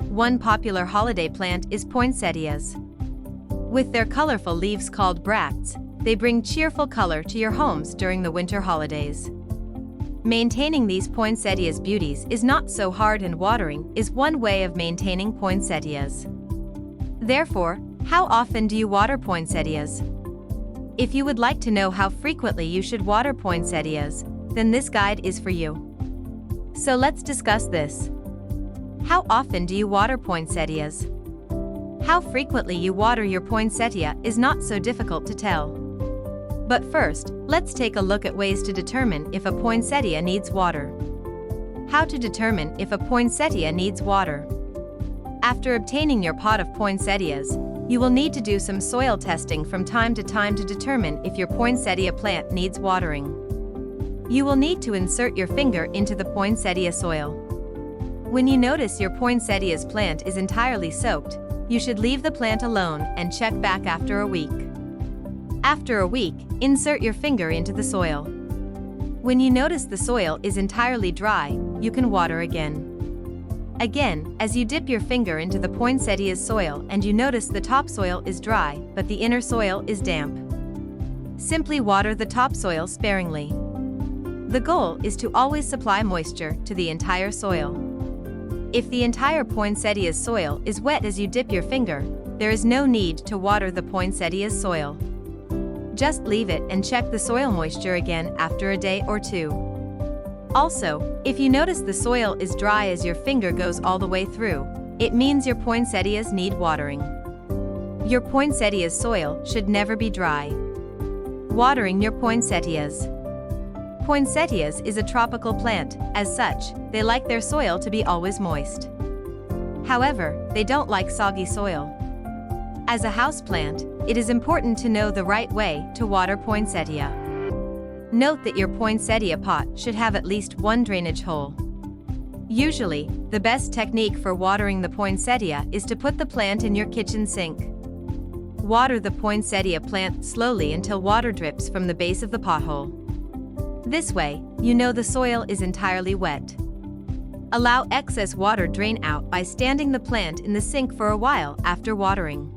One popular holiday plant is poinsettias. With their colorful leaves called bracts, they bring cheerful color to your homes during the winter holidays. Maintaining these poinsettias beauties is not so hard, and watering is one way of maintaining poinsettias. Therefore, how often do you water poinsettias? If you would like to know how frequently you should water poinsettias, then this guide is for you. So let's discuss this. How often do you water poinsettias? How frequently you water your poinsettia is not so difficult to tell. But first, let's take a look at ways to determine if a poinsettia needs water. How to determine if a poinsettia needs water. After obtaining your pot of poinsettias, you will need to do some soil testing from time to time to determine if your poinsettia plant needs watering. You will need to insert your finger into the poinsettia soil. When you notice your poinsettia's plant is entirely soaked, you should leave the plant alone and check back after a week. After a week, insert your finger into the soil. When you notice the soil is entirely dry, you can water again. Again, as you dip your finger into the poinsettia's soil and you notice the topsoil is dry but the inner soil is damp, simply water the topsoil sparingly. The goal is to always supply moisture to the entire soil. If the entire poinsettia's soil is wet as you dip your finger, there is no need to water the poinsettia's soil. Just leave it and check the soil moisture again after a day or two. Also, if you notice the soil is dry as your finger goes all the way through, it means your poinsettias need watering. Your poinsettia's soil should never be dry. Watering your poinsettias. Poinsettias is a tropical plant. As such, they like their soil to be always moist. However, they don't like soggy soil. As a houseplant, it is important to know the right way to water poinsettia. Note that your poinsettia pot should have at least one drainage hole. Usually, the best technique for watering the poinsettia is to put the plant in your kitchen sink. Water the poinsettia plant slowly until water drips from the base of the pothole. This way, you know the soil is entirely wet. Allow excess water drain out by standing the plant in the sink for a while after watering.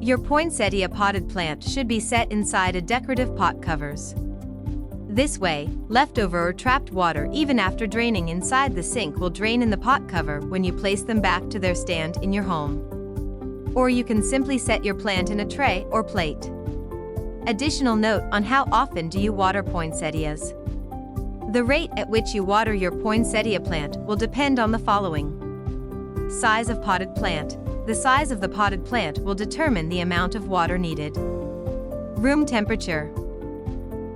Your poinsettia potted plant should be set inside a decorative pot covers. This way, leftover or trapped water even after draining inside the sink will drain in the pot cover when you place them back to their stand in your home. Or you can simply set your plant in a tray or plate. Additional note on how often do you water poinsettias. The rate at which you water your poinsettia plant will depend on the following. Size of potted plant. The size of the potted plant will determine the amount of water needed. Room temperature.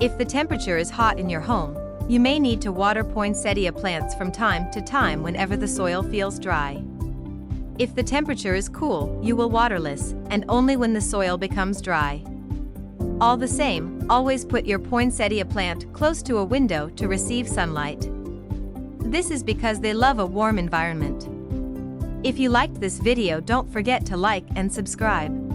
If the temperature is hot in your home, you may need to water poinsettia plants from time to time whenever the soil feels dry. If the temperature is cool, you will water less, and only when the soil becomes dry. All the same, always put your poinsettia plant close to a window to receive sunlight. This is because they love a warm environment. If you liked this video, don't forget to like and subscribe.